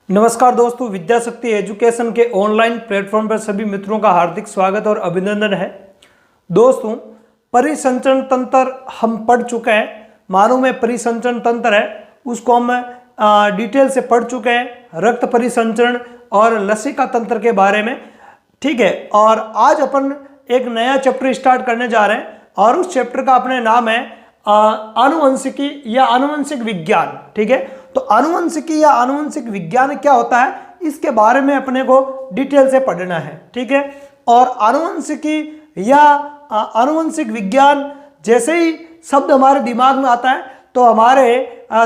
नमस्कार दोस्तों, विद्या शक्ति एजुकेशन के ऑनलाइन प्लेटफॉर्म पर सभी मित्रों का हार्दिक स्वागत और अभिनंदन है। दोस्तों, परिसंचरण तंत्र हम पढ़ चुके हैं। मानव में परिसंचरण तंत्र है, उसको हम डिटेल से पढ़ चुके हैं। रक्त परिसंचरण और लसिका तंत्र के बारे में, ठीक है। और आज अपन एक नया चैप्टर स्टार्ट करने जा रहे हैं और उस चैप्टर का अपने नाम है आनुवंशिकी या आनुवंशिक विज्ञान, ठीक है। तो आनुवंशिकी या आनुवंशिक विज्ञान क्या होता है, इसके बारे में अपने को डिटेल से पढ़ना है, ठीक है। और आनुवंशिकी या आनुवंशिक विज्ञान जैसे ही शब्द हमारे दिमाग में आता है तो हमारे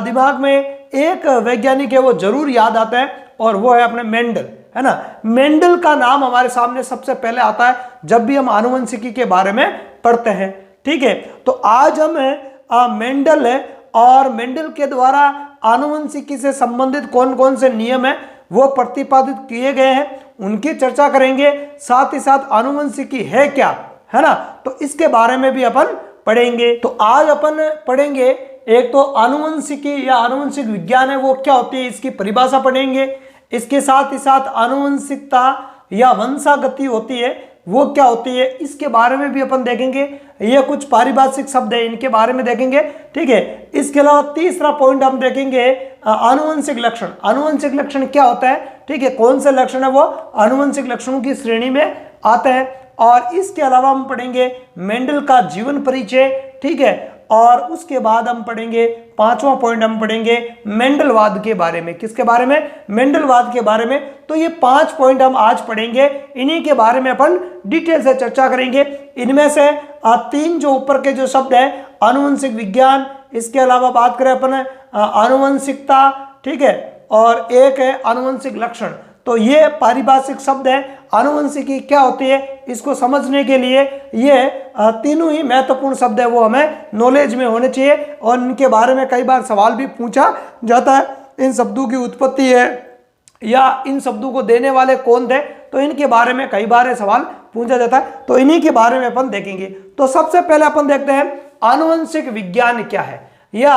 दिमाग में एक वैज्ञानिक है वो जरूर याद आता है, और वो है अपने मेंडल, है ना। मेंडल का नाम हमारे सामने सबसे पहले आता है जब भी हम आनुवंशिकी के बारे में पढ़ते हैं, ठीक है। तो आज हम मेंडल है और मेंडल के द्वारा आनुवंशिकी से संबंधित कौन कौन से नियम है वो प्रतिपादित किए गए हैं, उनकी चर्चा करेंगे। साथ ही साथ आनुवंशिकी है क्या, है ना, तो इसके बारे में भी अपन पढ़ेंगे। तो आज अपन पढ़ेंगे एक तो आनुवंशिकी या आनुवंशिक विज्ञान है वो क्या होती है, इसकी परिभाषा पढ़ेंगे। इसके साथ ही साथ आनुवंशिकता या वंशागति होती है वो क्या होती है, इसके बारे में भी अपन देखेंगे। ये कुछ पारिभाषिक शब्द है, इनके बारे में देखेंगे, ठीक है। इसके अलावा तीसरा पॉइंट हम देखेंगे आनुवंशिक लक्षण। आनुवंशिक लक्षण क्या होता है, ठीक है, कौन से लक्षण है वो आनुवंशिक लक्षणों की श्रेणी में आते हैं। और इसके अलावा हम पढ़ेंगे मेंडल का जीवन परिचय, ठीक है। और उसके बाद हम पढ़ेंगे पांचवा पॉइंट, हम पढ़ेंगे मेंडलवाद के बारे में। किसके बारे में, मेंडलवाद के बारे में। तो ये 5 पॉइंट हम आज पढ़ेंगे, इन्हीं के बारे में अपन डिटेल से चर्चा करेंगे। इनमें से 3 जो ऊपर के जो शब्द है आनुवंशिक विज्ञान, इसके अलावा बात करें अपन आनुवंशिकता, ठीक है, और एक है आनुवंशिक लक्षण। तो ये पारिभाषिक शब्द है। आनुवंशिकी क्या होती है इसको समझने के लिए ये तीनों ही महत्वपूर्ण शब्द है वो हमें नॉलेज में होने चाहिए, और इनके बारे में कई बार सवाल भी पूछा जाता है। इन शब्दों की उत्पत्ति है या इन शब्दों को देने वाले कौन थे, तो इनके बारे में कई बार सवाल पूछा जाता है, तो इन्हीं के बारे में अपन देखेंगे। तो सबसे पहले अपन देखते हैं आनुवंशिक विज्ञान क्या है या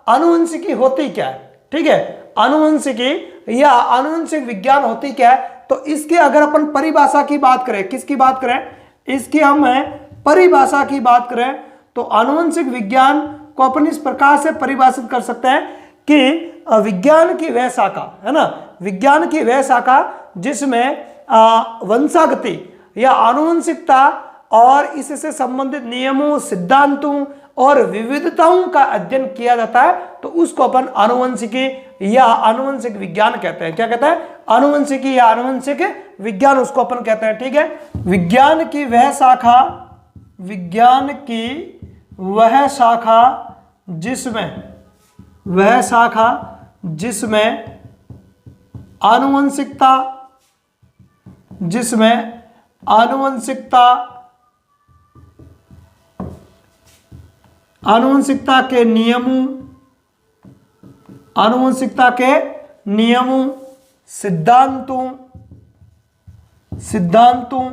आनुवंशिकी होती क्या है, ठीक है। आनुवंशिकी या आनुवंशिक विज्ञान होती क्या है, तो इसके अगर अपन परिभाषा की बात करें, किसकी बात करें, इसकी हम परिभाषा की बात करें, तो आनुवंशिक विज्ञान को अपन इस प्रकार से परिभाषित कर सकते हैं कि विज्ञान की वह शाखा, है ना, विज्ञान की वह शाखा जिसमें वंशागति या आनुवंशिकता और इससे संबंधित नियमों, सिद्धांतों और विविधताओं का अध्ययन किया जाता है, तो उसको अपन आनुवंशिकी या आनुवंशिक विज्ञान कहते हैं। क्या कहते हैं, आनुवंशिकी या आनुवंशिक विज्ञान उसको अपन कहते हैं, ठीक है। विज्ञान की वह शाखा, विज्ञान की वह शाखा जिसमें आनुवंशिकता के नियमों, सिद्धांतों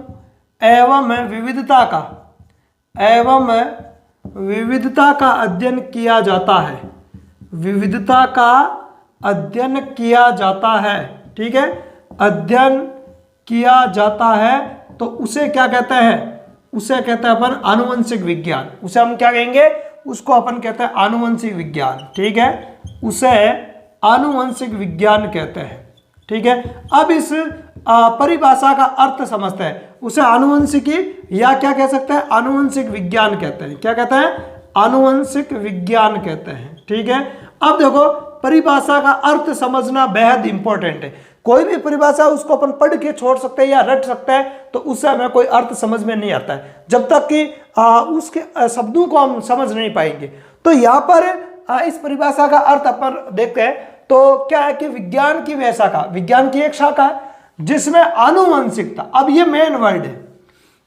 एवं विविधता का अध्ययन किया जाता है, विविधता का अध्ययन किया जाता है, ठीक है, अध्ययन किया जाता है, तो उसे क्या कहते हैं, उसे कहते हैं अपन आनुवंशिक विज्ञान। उसे हम क्या कहेंगे, उसको अपन कहते हैं आनुवंशिक विज्ञान, ठीक है, उसे आनुवंशिक विज्ञान कहते हैं, ठीक है। अब इस परिभाषा का अर्थ समझते हैं, उसे आनुवंशिकी या क्या कह सकते हैं, आनुवंशिक विज्ञान कहते हैं। क्या कहते हैं, आनुवंशिक विज्ञान कहते हैं, ठीक है। अब देखो, परिभाषा का अर्थ समझना बेहद इंपॉर्टेंट है। कोई भी परिभाषा उसको अपन पढ़ के छोड़ सकते हैं या रट सकते हैं, तो उससे हमें कोई अर्थ समझ में नहीं आता है जब तक कि उसके शब्दों को हम समझ नहीं पाएंगे। तो यहाँ पर इस परिभाषा का अर्थ अपन देखते हैं, तो क्या है कि विज्ञान की वह शाखा, विज्ञान की एक शाखा है जिसमें आनुवंशिकता, अब ये मेन वर्ड है,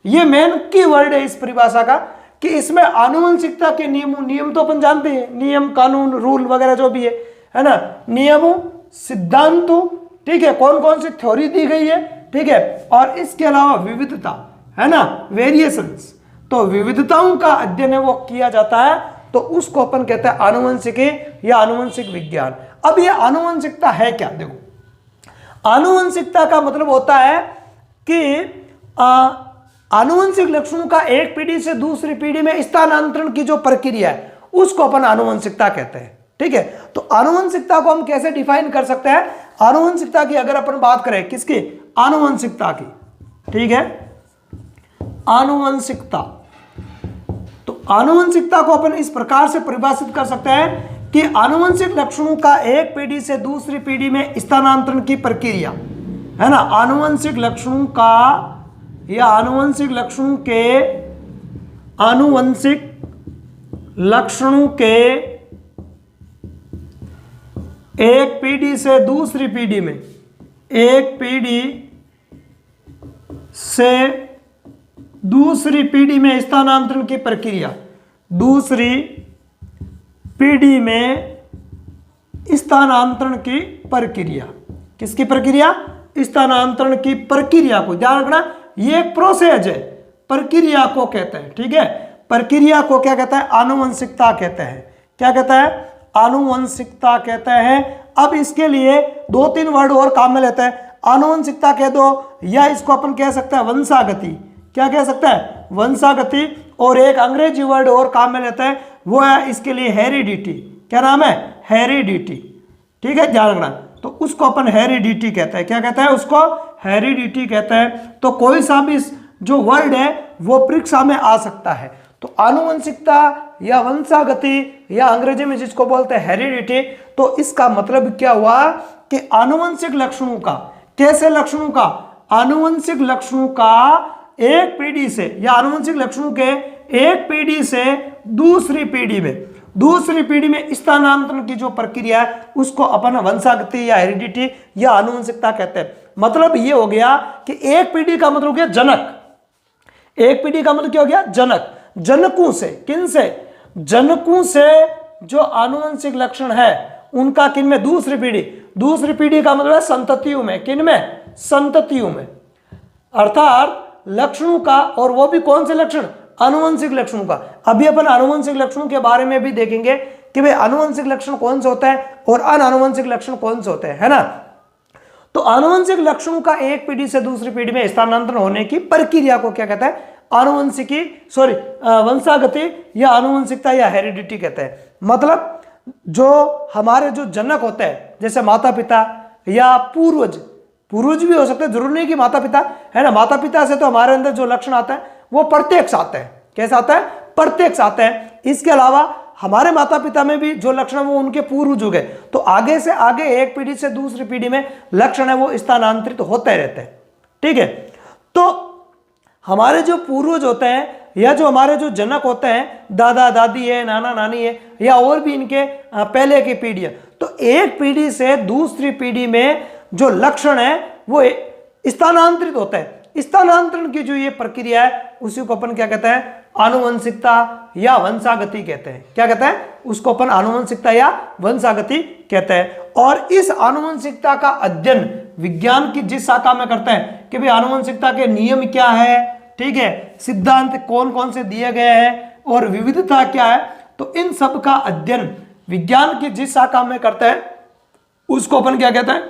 ये मेन की वर्ड है इस परिभाषा का, कि इसमें आनुवंशिकता के नियम तो अपन जानते हैं, नियम, कानून, रूल वगैरह जो भी है ना, नियमों, सिद्धांतों, ठीक है, कौन कौन सी थ्योरी दी गई है, ठीक है, और इसके अलावा विविधता, है ना, वेरिएशंस, तो विविधताओं का अध्ययन है वो किया जाता है, तो उसको अपन कहते हैं आनुवंशिकी या आनुवंशिक विज्ञान। अब ये आनुवंशिकता है क्या, देखो आनुवंशिकता का मतलब होता है कि आनुवंशिक लक्षणों का एक पीढ़ी से दूसरी पीढ़ी में स्थानांतरण की जो प्रक्रिया है उसको अपन आनुवंशिकता कहते हैं। ठीक है, तो आनुवंशिकता को हम कैसे डिफाइन कर सकते हैं? आनुवंशिकता की अगर अपन बात करें, किसकी? आनुवंशिकता की। ठीक है, आनुवंशिकता, तो आनुवंशिकता को अपन इस प्रकार से परिभाषित कर सकते हैं कि आनुवंशिक लक्षणों का एक पीढ़ी से दूसरी पीढ़ी में स्थानांतरण की प्रक्रिया है ना। आनुवंशिक लक्षणों का या आनुवंशिक लक्षणों के एक पीढ़ी से दूसरी पीढ़ी में, एक पीढ़ी से दूसरी पीढ़ी में स्थानांतरण की प्रक्रिया, दूसरी पीढ़ी में स्थानांतरण की प्रक्रिया, किसकी प्रक्रिया? स्थानांतरण की प्रक्रिया को ध्यान रखना, ये एक प्रोसेस है, प्रक्रिया को कहते हैं। ठीक है, प्रक्रिया को क्या कहता है? आनुवंशिकता कहते हैं। क्या कहता है? आनुवंशिकता कहते हैं। अब इसके लिए 2-3 वर्ड और काम में लेते हैं। आनुवंशिकता कह दो, या इसको अपन कह सकते हैं वंशागति। क्या कह सकते हैं? वंशागति। और एक अंग्रेजी वर्ड और काम में लेते हैं, वो है इसके लिए हेरिडिटी। क्या नाम है? हेरिडिटी। ठीक है, ध्यान रखना, तो उसको अपन हेरिडिटी कहते हैं। क्या कहते हैं? उसको हेरिडिटी कहते हैं। तो कोई सा भी जो वर्ड है वो परीक्षा में आ सकता है। तो आनुवंशिकता या वंशागति या अंग्रेजी में जिसको बोलते हैं हेरिडिटी, तो इसका मतलब क्या हुआ कि आनुवंशिक लक्षणों का, कैसे लक्षणों का? आनुवंशिक लक्षणों का एक पीढ़ी से या आनुवंशिक लक्षणों के एक पीढ़ी से दूसरी पीढ़ी में स्थानांतरण की जो प्रक्रिया है उसको अपन वंशागति या हेरिडिटी या आनुवंशिकता कहते हैं। मतलब ये हो गया कि एक पीढ़ी का मतलब हो गया जनक, एक पीढ़ी का मतलब क्या हो गया? जनक। जनकों से, किन से? जनकों से जो आनुवंशिक लक्षण है उनका किन में? दूसरी पीढ़ी। दूसरी पीढ़ी का मतलब है संततियों में। किन में? संततियों में। अर्थात लक्षणों का, और वो भी कौन से लक्षण? आनुवंशिक लक्षणों का। अभी अपन आनुवंशिक लक्षणों के बारे में भी देखेंगे कि भाई आनुवंशिक लक्षण कौन से होते हैं और अनानुवंशिक लक्षण कौन से होते हैं, है ना। तो आनुवंशिक लक्षणों का एक पीढ़ी से दूसरी पीढ़ी में स्थानांतरण होने की प्रक्रिया को क्या कहते हैं? वंशागति या आनुवंशिकता या हेरिडिटी कहते हैं। मतलब जो हमारे जो जनक होते हैं, जैसे माता पिता या पूर्वज भी हो सकते हैं, जरूर नहीं कि माता पिता, है ना। माता पिता से तो हमारे अंदर जो लक्षण आते हैं वो प्रत्यक्ष आते हैं। कैसे आता है? प्रत्यक्ष आते हैं। इसके अलावा हमारे माता पिता में भी जो लक्षण है वो उनके पूर्वज हो गए। तो आगे से आगे एक पीढ़ी से दूसरी पीढ़ी में लक्षण है वो स्थानांतरित होते रहते हैं। ठीक है, तो हमारे जो पूर्वज होते हैं या जो हमारे जो जनक होते हैं, दादा दादी है, नाना नानी है, या और भी इनके पहले की पीढ़ियां, तो एक पीढ़ी से दूसरी पीढ़ी में जो लक्षण है वो स्थानांतरित होते हैं। स्थानांतरण की जो ये प्रक्रिया है उसी को अपन क्या कहते हैं? आनुवंशिकता या वंशागति कहते हैं। क्या कहते हैं? उसको अपन आनुवंशिकता या वंशागति कहते हैं। और इस आनुवंशिकता का अध्ययन विज्ञान की जिस शाखा में करते हैं कि भाई आनुवंशिकता के नियम क्या है, ठीक है, सिद्धांत कौन कौन से दिए गए हैं और विविधता क्या है, तो इन सब का अध्ययन विज्ञान की जिस शाखा में करते हैं उसको अपन क्या कहते हैं?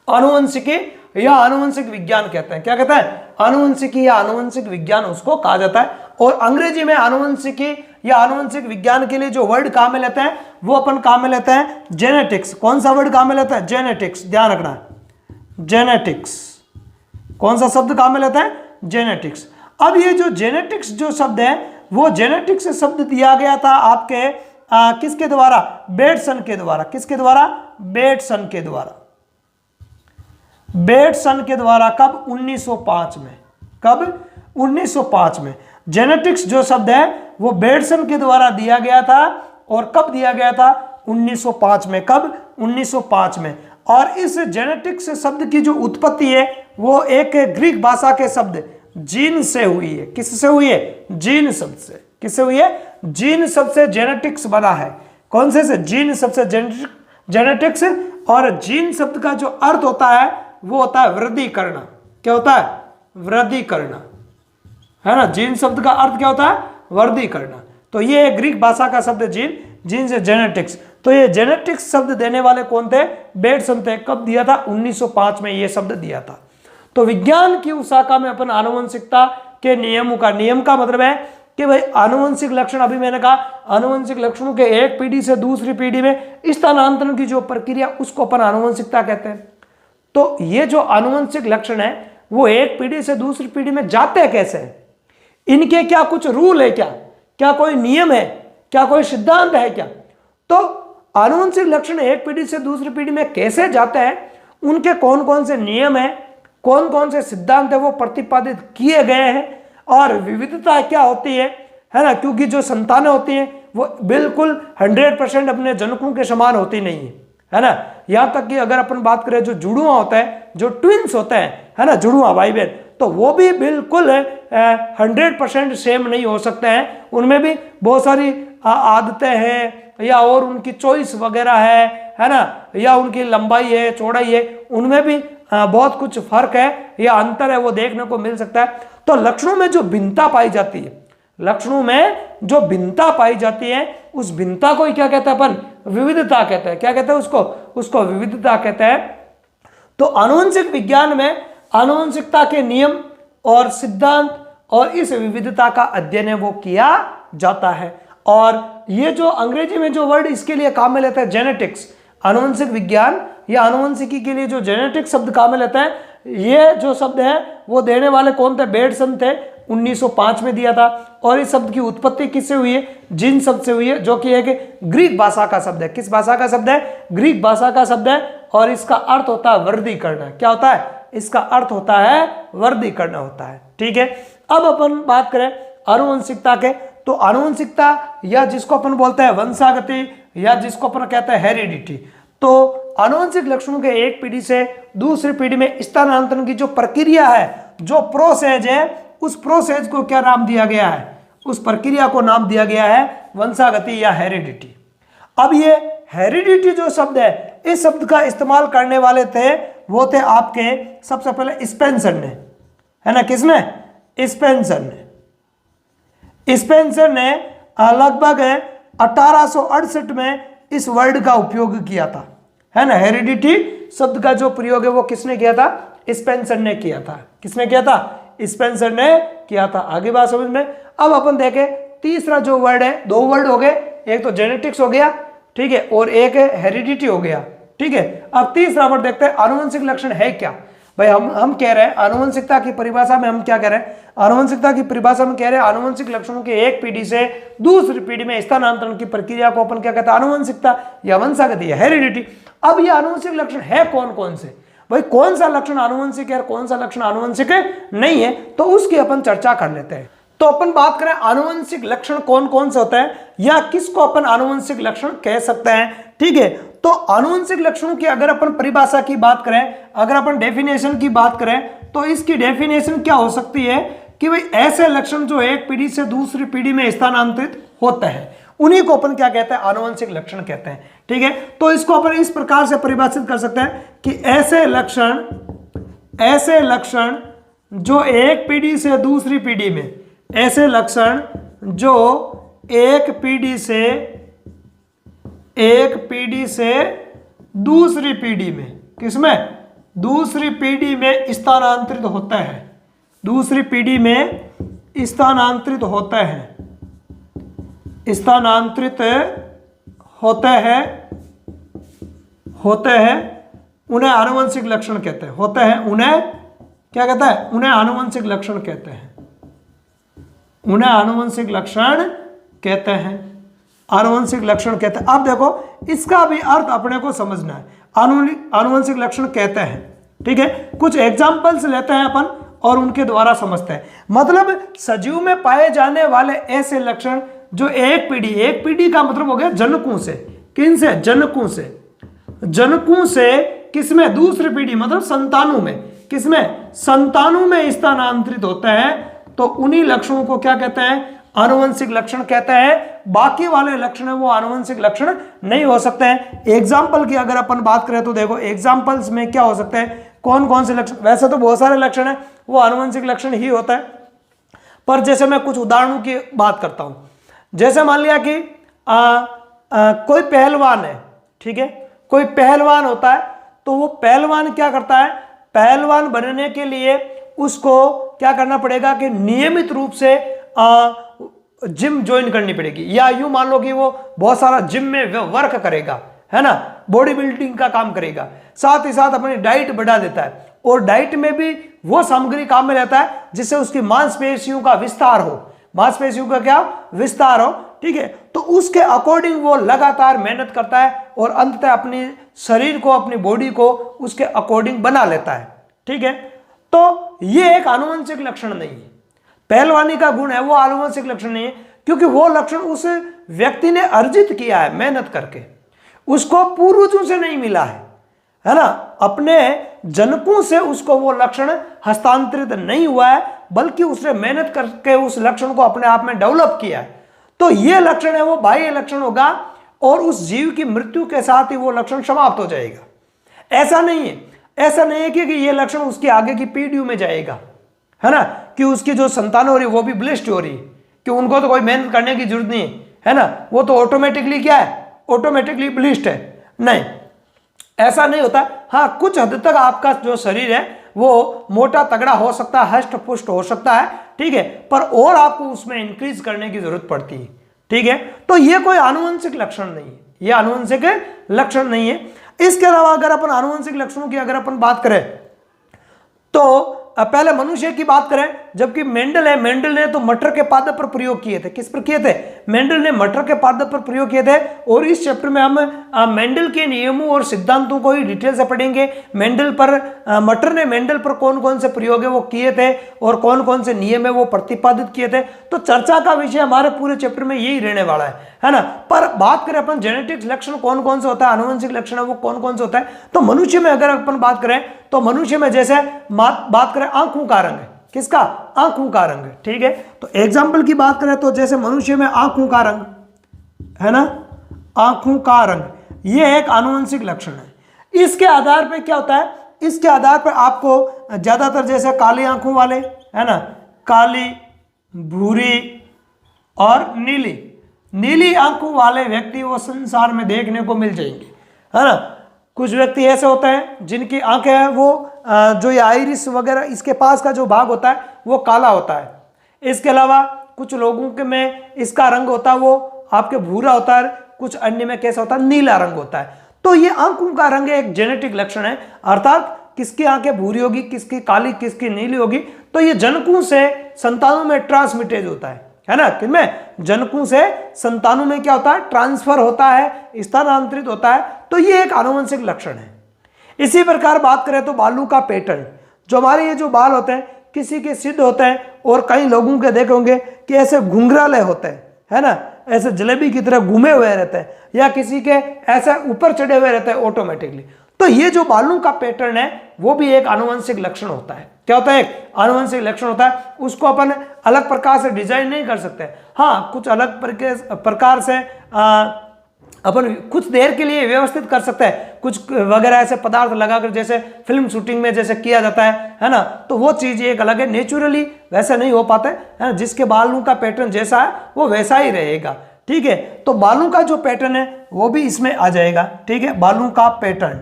आनुवंशिकी या आनुवंशिक विज्ञान कहते हैं। क्या कहते हैं? आनुवंशिकी या आनुवंशिक विज्ञान उसको कहा जाता है। और अंग्रेजी में आनुवंशिकी या आनुवंशिक विज्ञान के लिए जो वर्ड काम में लेते हैं वो अपन काम में लेते हैं जेनेटिक्स। कौन सा वर्ड काम में लेता है? जेनेटिक्स। ध्यान रखना है, जेनेटिक्स। कौन सा शब्द काम में लेता है? जेनेटिक्स। अब ये जो जेनेटिक्स जो शब्द है वो जेनेटिक्स शब्द दिया गया था आपके किसके द्वारा? बेटसन के द्वारा। किसके द्वारा? बेटसन के द्वारा। बेटसन के द्वारा। कब? 1905 में। कब? 1905 में। जेनेटिक्स जो शब्द है वो बेटसन के द्वारा दिया गया था। और कब दिया गया था? 1905 में। कब? 1905 में। और इस जेनेटिक्स शब्द की जो उत्पत्ति है वो एक ग्रीक भाषा के शब्द जीन से हुई है। किससे हुई है? जीन शब्द से। किससे हुई है? जीन शब्द से जेनेटिक्स बना है। कौन से? जीन शब्द से जेनेटिक्स। और जीन शब्द का जो अर्थ होता है वो होता है वृद्धि करना। क्या होता है? वृद्धि करना, है ना। जीन शब्द का अर्थ क्या होता है? वृद्धि करना। तो ये ग्रीक भाषा का शब्द जीन, जीन से जेनेटिक्स। तो ये जेनेटिक्स शब्द देने वाले कौन थे? बेडसन थे। कब दिया था? 1905 में ये शब्द दिया था। तो विज्ञान की उस शाखा में अपन आनुवंशिकता के नियमों का, नियम का मतलब है कि भाई आनुवंशिक लक्षण, अभी मैंने कहा आनुवंशिक लक्षणों के एक पीढ़ी से दूसरी पीढ़ी में स्थानांतरण की जो प्रक्रिया, उसको अपन आनुवंशिकता कहते हैं। तो ये जो आनुवंशिक लक्षण है वो एक पीढ़ी से दूसरी पीढ़ी में जाते कैसे हैं? इनके क्या कुछ रूल है? क्या कोई नियम है? क्या कोई सिद्धांत है क्या? तो आनुवंशिक लक्षण एक पीढ़ी से दूसरी पीढ़ी में कैसे जाते हैं, उनके कौन कौन से नियम है, कौन कौन से सिद्धांत है वो प्रतिपादित किए गए हैं, और विविधता क्या होती है ना, क्योंकि जो संतानें होती हैं वो बिल्कुल 100% अपने जनकों के समान होती नहीं है ना। यहां तक कि अगर अपन बात करें जो जुड़ुआ होता है, जो ट्विंस होते हैं, है ना, जुड़ुआ भाई बहन, तो वो भी बिल्कुल 100% सेम नहीं हो सकते हैं। उनमें भी बहुत सारी आदतें हैं, या और उनकी चॉइस वगैरह है ना, या उनकी लंबाई है, चौड़ाई है, उनमें भी बहुत कुछ फर्क है या अंतर है, वो देखने को मिल सकता है। तो लक्षणों में जो भिन्नता पाई जाती है, लक्षणों में जो भिन्नता पाई जाती है, उस भिन्नता को ही क्या कहते हैं अपन? विविधता कहते हैं। क्या कहते हैं उसको विविधता कहते हैं। तो आनुवंशिक विज्ञान में आनुवंशिकता के नियम और सिद्धांत और इस विविधता का अध्ययन है वो किया जाता है। और ये जो अंग्रेजी में जो वर्ड इसके लिए काम में लेता है, जेनेटिक्स, आनुवंशिक विज्ञान या आनुवंशिकी के लिए जो जेनेटिक्स शब्द काम में लेता है, ये जो शब्द है वो देने वाले कौन थे? बेडसन थे। 1905 में दिया था। और इस शब्द की उत्पत्ति किससे हुई है? जिन शब्द से हुई है, जो कि एक ग्रीक भाषा का शब्द है। किस भाषा का शब्द है? ग्रीक भाषा का शब्द है। और इसका अर्थ होता है वृद्धि करना। क्या होता है? इसका अर्थ होता है वृद्धि करना होता है। ठीक है। अब अपन बात करें आनुवंशिकता के, तो आनुवंशिकता या जिसको अपन बोलते हैं वंशागति, या जिसको अपन कहते हैं हेरिडिटी, तो आनुवंशिक लक्षणों के एक पीढ़ी से दूसरी पीढ़ी में स्थानांतरण की जो प्रक्रिया है, जो प्रोसेस है, उस प्रोसेस को क्या नाम दिया गया है? उस प्रक्रिया को नाम दिया गया है वंशागति या हेरिडिटी। अब ये हेरिडिटी जो शब्द है, इस शब्द का इस्तेमाल करने वाले थे वो थे आपके सबसे पहले स्पेंसर ने, है ना। किसने? स्पेंसर ने। स्पेंसर ने लगभग 1868 में इस वर्ड का उपयोग किया था, है ना। हेरिडिटी शब्द का जो प्रयोग है वो किसने किया था? स्पेंसर ने किया था। किसने किया था? स्पेंसर ने किया था। आगे बात समझ में। अब अपन देखें तीसरा जो वर्ड है, दो वर्ड हो गए, एक तो जेनेटिक्स हो गया, ठीक है, और एक है हेरिडिटी हो गया, ठीक है। अब तीसरा वर्ड देखते हैं, आनुवंशिक लक्षण है क्या? भाई हम कह रहे हैं आनुवंशिकता की परिभाषा में हम क्या कह रहे हैं? आनुवंशिकता की परिभाषा में कह रहे हैं आनुवंशिक लक्षणों के एक पीढ़ी से दूसरी पीढ़ी में स्थानांतरण की प्रक्रिया को अपन क्या कहते हैं? आनुवंशिकता या वंशागति या हेरिडिटी। अब ये आनुवंशिक लक्षण है कौन कौन से? भाई कौन सा लक्षण आनुवंशिक है और कौन सा लक्षण आनुवंशिक नहीं है, तो उसकी अपन चर्चा कर लेते हैं। तो अपन बात करें आनुवंशिक लक्षण कौन कौन से होते हैं, या किसको अपन आनुवंशिक लक्षण कह सकते हैं, ठीक है। तो आनुवंशिक लक्षणों की अगर अपन परिभाषा की बात करें, अगर अपन डेफिनेशन की बात करें, तो इसकी डेफिनेशन क्या हो सकती है कि भाई ऐसे लक्षण जो एक पीढ़ी से दूसरी पीढ़ी में स्थानांतरित होते हैं, उन्हीं को अपन क्या कहते हैं? आनुवंशिक लक्षण कहते हैं, ठीक है। तो इसको अपन इस प्रकार से परिभाषित कर सकते हैं कि ऐसे लक्षण जो एक पीढ़ी से दूसरी पीढ़ी में, ऐसे लक्षण जो एक पीढ़ी से दूसरी पीढ़ी में, किसमें? दूसरी पीढ़ी में स्थानांतरित होता है, दूसरी पीढ़ी में स्थानांतरित होता है, स्थानांतरित होते हैं, उन्हें आनुवंशिक लक्षण कहते हैं। होते हैं उन्हें क्या कहता है? उन्हें आनुवंशिक लक्षण कहते हैं। उन्हें आनुवंशिक लक्षण कहते हैं। आनुवंशिक लक्षण कहते हैं। अब देखो इसका भी अर्थ अपने को समझना है। आनुवंशिक लक्षण कहते हैं, ठीक है। कुछ एग्जाम्पल्स लेते हैं अपन और उनके द्वारा समझते हैं। मतलब सजीव में पाए जाने वाले ऐसे लक्षण जो एक पीढ़ी का मतलब हो गया जनकों से। किन से? जनकों से किसमें? दूसरी पीढ़ी मतलब संतानों में। किसमें? संतानों में स्थानांतरित होता है, तो उन्हीं लक्षणों को क्या कहते हैं? आनुवंशिक लक्षण कहते हैं। बाकी वाले लक्षण है वो आनुवंशिक लक्षण नहीं हो सकते हैं। एग्जाम्पल की अगर अपन बात करें तो देखो एग्जाम्पल्स में क्या हो सकते हैं, कौन कौन से लक्षण? वैसे तो बहुत सारे लक्षण है वो आनुवंशिक लक्षण ही होता है, पर जैसे मैं कुछ उदाहरणों की बात करता हूं। जैसे मान लिया कि कोई पहलवान है, ठीक है, कोई पहलवान होता है, तो वो पहलवान क्या करता है, पहलवान बनने के लिए उसको क्या करना पड़ेगा कि नियमित रूप से जिम ज्वाइन करनी पड़ेगी, या यूं मान लो कि वो बहुत सारा जिम में वर्क करेगा, है ना, बॉडी बिल्डिंग का काम करेगा, साथ ही साथ अपनी डाइट बढ़ा देता है, और डाइट में भी वो सामग्री काम में रहता है जिससे उसकी मांसपेशियों का विस्तार हो, मांसपेशियों का क्या विस्तार हो, ठीक है। तो उसके अकॉर्डिंग वो लगातार मेहनत करता है और अंततः अपनी शरीर को, अपनी बॉडी को उसके अकॉर्डिंग बना लेता है, ठीक है। तो ये एक आनुवंशिक लक्षण नहीं है, पहलवानी का गुण है वो आनुवंशिक लक्षण नहीं है, क्योंकि वो लक्षण उस व्यक्ति ने अर्जित किया है मेहनत करके, उसको पूर्वजों से नहीं मिला है ना, अपने जनकों से उसको वो लक्षण हस्तांतरित नहीं हुआ है, बल्कि उसने मेहनत करके उस लक्षण को अपने आप में डेवलप किया है। तो ये लक्षण है वो बाह्य लक्षण होगा, और उस जीव की मृत्यु के साथ ही वो लक्षण समाप्त हो जाएगा। ऐसा नहीं है, ऐसा नहीं है कि ये लक्षण उसकी आगे की पीढ़ियों में जाएगा, है ना, कि उसकी जो संतान हो रही है वो भी ब्लेस्ड हो रही है, कि उनको तो कोई मेहनत करने की जरूरत नहीं है ना, वो तो ऑटोमेटिकली क्या है, ऑटोमेटिकली ब्लेस्ड है। नहीं, ऐसा नहीं होता। हाँ, कुछ हद तक आपका जो शरीर है वो मोटा तगड़ा हो सकता है, हष्ट पुष्ट हो सकता है, ठीक है, पर और आपको उसमें इंक्रीज करने की जरूरत पड़ती है, ठीक है। तो ये कोई आनुवंशिक लक्षण नहीं है, ये आनुवंशिक लक्षण नहीं है। इसके अलावा अगर अपन आनुवंशिक लक्षणों की अगर अपन बात करें तो पहले मनुष्य की बात करें, जबकि मेंडल है, मेंडल ने तो मटर के पादप पर प्रयोग किए थे। किस पर किए थे? मेंडल ने मटर के पादप पर प्रयोग किए थे, और इस चैप्टर में हम मेंडल के नियमों और सिद्धांतों को ही डिटेल से पढ़ेंगे। मेंडल पर मटर ने मेंडल पर कौन कौन से प्रयोग है वो किए थे, और कौन कौन से नियम है वो प्रतिपादित किए थे। तो चर्चा का विषय हमारे पूरे चैप्टर में यही रहने वाला है ना। पर बात करें अपन जेनेटिक्स लक्षण कौन कौन से होता है, आनुवंशिक लक्षण है वो कौन कौन से होता है, तो मनुष्य में अगर अपन बात करें तो मनुष्य में जैसे बात करें आंखों का रंग, किसका? आंखों का रंग, ठीक है। तो एग्जाम्पल की बात करें तो जैसे मनुष्य में आंखों का रंग है ना, आंखों का रंग, ये एक आनुवंशिक लक्षण है। इसके आधार पर क्या होता है, इसके आधार पर आपको ज्यादातर जैसे काली आंखों वाले, है ना, काली, भूरी और नीली आंखों वाले व्यक्ति वो संसार में देखने को मिल जाएंगे, है ना। कुछ व्यक्ति ऐसे होते हैं जिनकी आंखें हैं वो जो ये आइरिस वगैरह इसके पास का जो भाग होता है वो काला होता है। इसके अलावा कुछ लोगों के में इसका रंग होता है वो आपके भूरा होता है, कुछ अन्य में कैसा होता है, नीला रंग होता है। तो ये आंखों का रंग एक जेनेटिक लक्षण है, अर्थात किसकी आंखें भूरी होगी, किसकी काली, किसकी नीली होगी, तो ये जनकों से संतानों में ट्रांसमिटेज होता है ना। किनमें? जनकों से संतानों में क्या होता है, ट्रांसफर होता है, स्थानांतरित होता है। तो ये एक आनुवंशिक लक्षण है। इसी प्रकार बात करें तो बालों का पैटर्न, जो हमारे ये जो बाल होते हैं किसी के सिद्ध होते हैं, और कई लोगों के देखे होंगे कि ऐसे घुंघराले होते हैं, है ना, ऐसे जलेबी की तरह घूमे हुए रहते हैं, या किसी के ऐसे ऊपर चढ़े हुए रहते हैं ऑटोमेटिकली। तो ये जो बालों का पैटर्न है वो भी एक आनुवंशिक लक्षण होता है। क्या होता है? एक आनुवंशिक लक्षण होता है। उसको अपन अलग प्रकार से डिजाइन नहीं कर सकते। हाँ, कुछ अलग प्रकार से अपन कुछ देर के लिए व्यवस्थित कर सकते हैं, कुछ वगैरह ऐसे पदार्थ लगाकर, जैसे फिल्म शूटिंग में जैसे किया जाता है ना, तो वो चीज एक अलग है। नेचुरली वैसे नहीं हो पाता है ना, जिसके बालों का पैटर्न जैसा है वो वैसा ही रहेगा, ठीक है। तो बालों का जो पैटर्न है वो भी इसमें आ जाएगा, ठीक है। बालों का पैटर्न,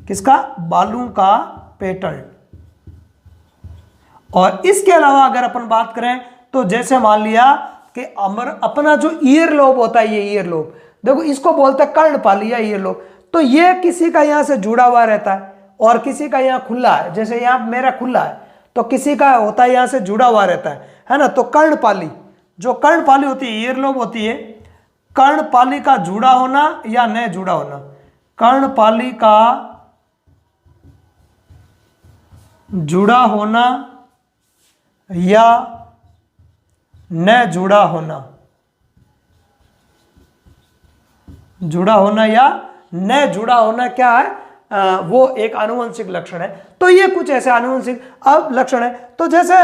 किसका? बालों का पैटर्न। और इसके अलावा अगर अपन बात करें तो जैसे मान लिया कि अपना जो ईयर लोब होता है, ये ईयर लोब देखो, इसको बोलते हैं कर्णपाली या ईयर लोब। तो ये किसी का यहां से जुड़ा हुआ रहता है और किसी का यहाँ खुला है, जैसे यहाँ मेरा खुला है तो किसी का होता है यहाँ से जुड़ा हुआ रहता है ना। तो कर्णपाली, जो कर्णपाली होती है, ईयर लोब होती है, कर्णपाली का जुड़ा होना या न जुड़ा होना, कर्णपाली का जुड़ा होना या न जुड़ा होना, जुड़ा होना या न जुड़ा होना क्या है? वो एक आनुवंशिक लक्षण है। तो ये कुछ ऐसे आनुवंशिक अब लक्षण है। तो जैसे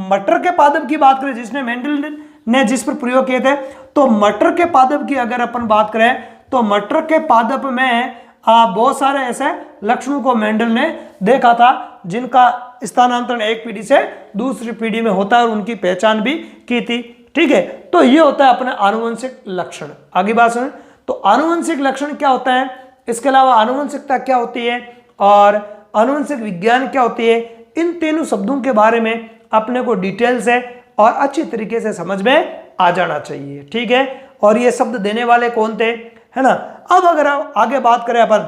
मटर के पादप की बात करें, जिसने मेंडल ने जिस पर प्रयोग किए थे, तो मटर के पादप की अगर अपन बात करें तो मटर के पादप में बहुत सारे ऐसे लक्षणों को मेंडल ने देखा था, जिनका स्थानांतरण एक पीढ़ी से दूसरी पीढ़ी में होता है, और उनकी पहचान भी की थी, ठीक है। तो ये होता है अपने आनुवंशिक लक्षण। आगे बात सुन, तो आनुवंशिक लक्षण क्या होता है, इसके अलावा आनुवंशिकता क्या होती है और आनुवंशिक विज्ञान क्या होती है, इन तीनों शब्दों के बारे में अपने को डिटेल से और अच्छी तरीके से समझ में आ जाना चाहिए। ठीक है, और ये शब्द देने वाले कौन थे, है ना। अब अगर आगे बात करें अपन,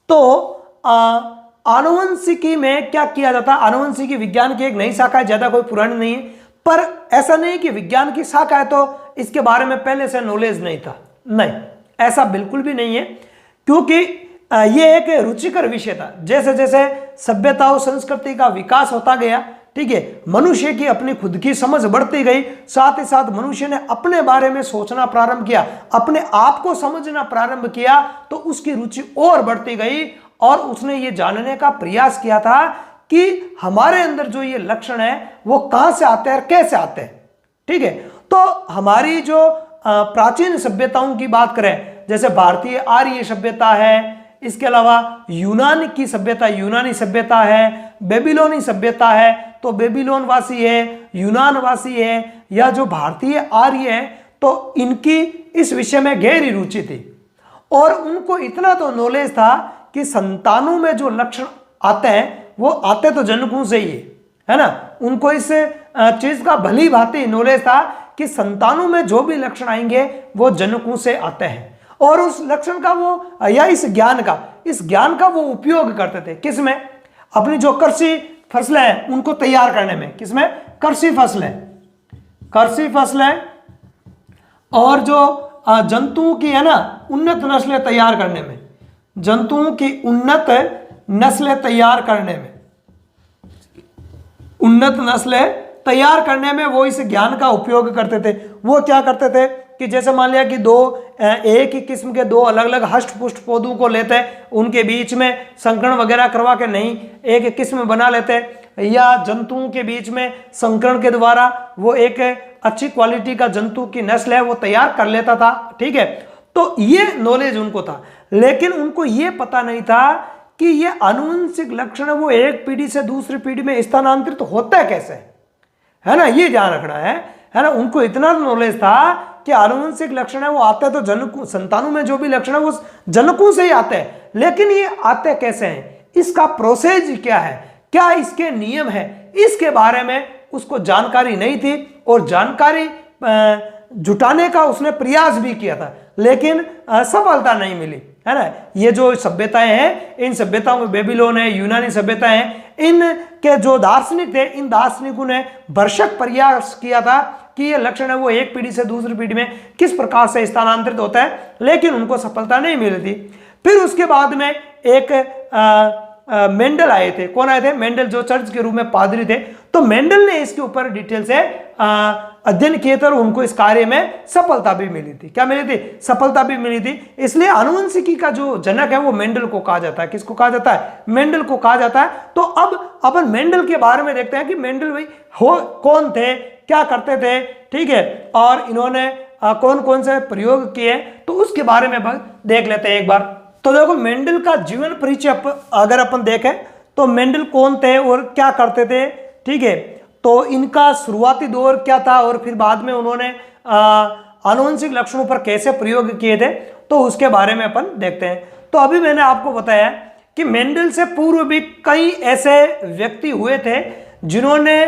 तो आनुवंशिकी में क्या किया जाता है, आनुवंशिकी विज्ञान की एक नई शाखा है, ज्यादा कोई पुरानी नहीं है, पर ऐसा नहीं कि विज्ञान की शाखा है तो इसके बारे में पहले से नॉलेज नहीं था, नहीं, ऐसा बिल्कुल भी नहीं है, क्योंकि ये एक रुचिकर विषय था। जैसे जैसे सभ्यता और संस्कृति का विकास होता गया, ठीक है, मनुष्य की अपनी खुद की समझ बढ़ती गई, साथ ही साथ मनुष्य ने अपने बारे में सोचना प्रारंभ किया, अपने आप को समझना प्रारंभ किया, तो उसकी रुचि और बढ़ती गई और उसने ये जानने का प्रयास किया था कि हमारे अंदर जो ये लक्षण है वो कहां से आते हैं और कैसे आते हैं। ठीक है, तो हमारी जो प्राचीन सभ्यताओं की बात करें, जैसे भारतीय आर्य सभ्यता है, इसके अलावा यूनान की सभ्यता, यूनानी सभ्यता है, बेबीलोनी सभ्यता है, तो बेबीलोन वासी है, यूनान वासी है, या जो भारतीय आर्य है, तो इनकी इस विषय में गहरी रुचि थी और उनको इतना तो नॉलेज था कि संतानों में जो लक्षण आते हैं वो आते तो जनकों से ही है ना। उनको इस चीज का भली भांति नॉलेज था कि संतानों में जो भी लक्षण आएंगे वो जनकों से आते हैं, और उस लक्षण का वो या इस ज्ञान का वो उपयोग करते थे, किसमें, अपनी जो कृषि फसलें हैं उनको तैयार करने में, किसमें, कृषि फसलें और जो जंतुओं की है ना उन्नत नस्लें तैयार करने में, जंतुओं की उन्नत नस्लें तैयार करने में वो इस ज्ञान का उपयोग करते थे। वो क्या करते थे कि जैसे मान लिया कि एक ही किस्म के दो अलग अलग हष्ट पुष्ट पौधों को लेते, उनके बीच में संकरण वगैरह करवा के नहीं एक किस्म बना लेते, या जंतुओं के बीच में संकरण के द्वारा वो एक अच्छी क्वालिटी का जंतु की नस्ल है वो तैयार कर लेता था। ठीक है, तो ये नॉलेज उनको था, लेकिन उनको ये पता नहीं था कि ये आनुवंशिक लक्षण वो एक पीढ़ी से दूसरी पीढ़ी में स्थानांतरित तो होता कैसे है ना, ये ध्यान रखना है ना। उनको इतना नॉलेज था कि आनुवंशिक लक्षण है वो आते तो जनकों, संतानों में जो भी लक्षण है वो जनकों से ही आते हैं, लेकिन ये आते कैसे हैं, इसका प्रोसेस क्या है, क्या इसके नियम है, इसके बारे में उसको जानकारी नहीं थी और जानकारी जुटाने का उसने प्रयास भी किया था, लेकिन सफलता नहीं मिली, है ना। ये जो सभ्यताएं हैं, इन सभ्यताओं में बेबीलोन है, यूनानी सभ्यताएं हैं, इनके जो दार्शनिक थे, इन दार्शनिकों ने भरसक प्रयास किया था कि ये लक्षण है वो एक पीढ़ी से दूसरी पीढ़ी में किस प्रकार से स्थानांतरित होता है, लेकिन उनको सफलता नहीं मिली थी। फिर उसके बाद में एक मेंडल आए थे। कौन आए थे? मेंडल, जो चर्च के रूप में पादरी थे। तो मेंडल ने इसके ऊपर डिटेल से अध्ययन किए थे और उनको इस कार्य में सफलता भी मिली थी। क्या मिली थी? सफलता भी मिली थी। इसलिए आनुवंशिकी का जो जनक है वो मेंडल को कहा जाता है। किसको कहा जाता है? मेंडल को कहा जाता है। तो अब अपन मेंडल के बारे में देखते हैं कि मेंडल भाई कौन थे, क्या करते थे, ठीक है, और इन्होंने कौन कौन से प्रयोग किए, तो उसके बारे में देख लेते हैं एक बार। तो देखो, मेंडल का जीवन परिचय अगर अपन देखें तो मेंडल कौन थे और क्या करते थे, ठीक है, तो इनका शुरुआती दौर क्या था और फिर बाद में उन्होंने आनुवंशिक लक्षणों पर कैसे प्रयोग किए थे, तो उसके बारे में अपन देखते हैं। तो अभी मैंने आपको बताया कि मेंडल से पूर्व भी कई ऐसे व्यक्ति हुए थे जिन्होंने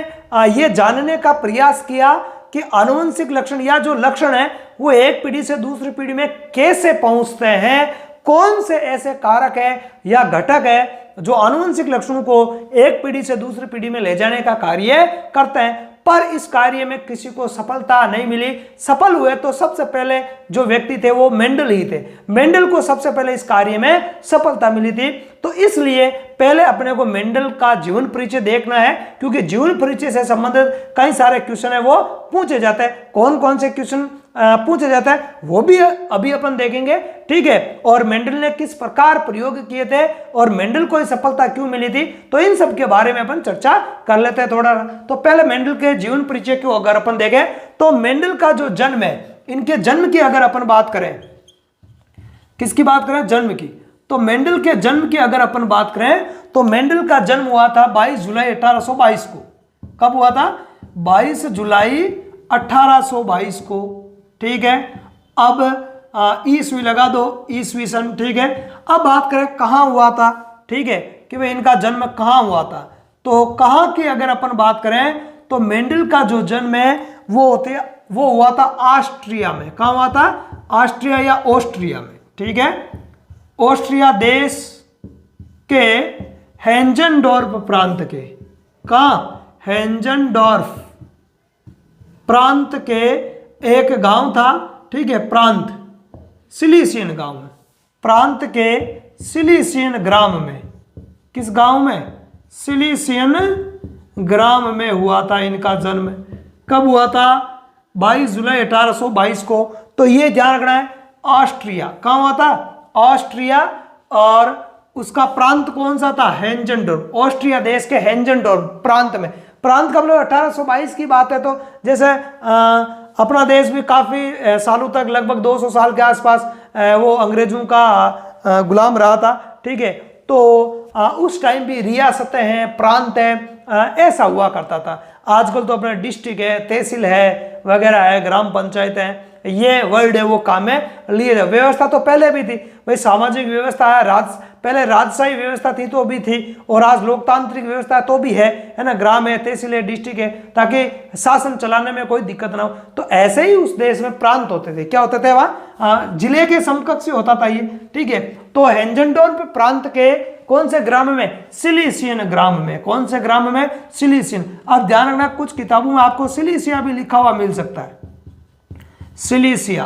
ये जानने का प्रयास किया कि आनुवंशिक लक्षण या जो लक्षण है वो एक पीढ़ी से दूसरी पीढ़ी में कैसे पहुंचते हैं, कौन से ऐसे कारक है या घटक है जो आनुवंशिक लक्षणों को एक पीढ़ी से दूसरी पीढ़ी में ले जाने का कार्य करते हैं। पर इस कार्य में किसी को सफलता नहीं मिली। सफल हुए तो सबसे पहले जो व्यक्ति थे वो मेंडल ही थे। मेंडल को सबसे पहले इस कार्य में सफलता मिली थी। तो इसलिए पहले अपने को मेंडल का जीवन परिचय देखना है, क्योंकि जीवन परिचय से संबंधित कई सारे क्वेश्चन है वो पूछे जाते हैं। कौन कौन से क्वेश्चन पूछा जाता है वो भी अभी अपन देखेंगे, ठीक है, और मेंडल ने किस प्रकार प्रयोग किए थे और मेंडल को सफलता क्यों मिली थी, तो इन सब के बारे में अपन चर्चा कर लेते हैं थोड़ा। तो पहले मेंडल के जीवन परिचय को अगर अपन देखें तो मेंडल का जो जन्म है, इनके जन्म की अगर अपन बात करें, किसकी बात करें? जन्म की। तो मेंडल के जन्म की अगर अपन बात करें तो मेंडल का जन्म हुआ था 22 जुलाई 1822 को। कब हुआ था? 22 जुलाई 1822 को, ठीक है। अब ईस्वी लगा दो, ईस्वी सन, ठीक है। अब बात करें कहाँ हुआ था, ठीक है, कि भाई इनका जन्म कहाँ हुआ था। तो कहाँ की अगर अपन बात करें तो मेंडल का जो जन्म है वो हुआ था ऑस्ट्रिया में। कहाँ हुआ था? ऑस्ट्रिया या ऑस्ट्रिया में, ठीक है। ऑस्ट्रिया देश के हेंजनडॉर्फ प्रांत के, कहाँ? हेंजनडॉर्फ प्रांत के एक गांव था, ठीक है, प्रांत सिलीसियन गांव में, प्रांत के सिलीसियन ग्राम में। किस गांव में? सिलीसियन ग्राम में हुआ था इनका जन्म। कब हुआ था? 22 जुलाई 1822 को। तो ये ध्यान रखना है, ऑस्ट्रिया। कहाँ हुआ था? ऑस्ट्रिया। और उसका प्रांत कौन सा था? हेंजनडॉर्फ। ऑस्ट्रिया देश के हेंजनडॉर्फ प्रांत में। प्रांत कब? 1822 की बात है। तो जैसे अपना देश भी काफी सालों तक, लगभग 200 साल के आसपास वो अंग्रेजों का गुलाम रहा था, ठीक है। तो उस टाइम भी रियासतें हैं, प्रांत है, ऐसा हुआ करता था। आजकल तो अपना डिस्ट्रिक्ट है, तहसील है, वगैरह है, ग्राम पंचायत है, ये वर्ड है वो काम में लिए। व्यवस्था तो पहले भी थी भाई, सामाजिक व्यवस्था है, पहले राजशाही व्यवस्था थी तो भी थी, और आज लोकतांत्रिक व्यवस्था तो भी है ना। ग्राम है, तहसील है, डिस्ट्रिक्ट है, ताकि शासन चलाने में कोई दिक्कत ना हो। तो ऐसे ही उस देश में प्रांत होते थे। क्या होते थे? वहाँ जिले के समकक्ष होता था ये, ठीक है। तो हेंजनडॉर्फ प्रांत के कौन से ग्राम में? सिलीसियन ग्राम में। कौन से ग्राम में? सिलीसियन। अब ध्यान रखना, कुछ किताबों में आपको सिलीसिया भी लिखा हुआ मिल सकता है। सिलीसिया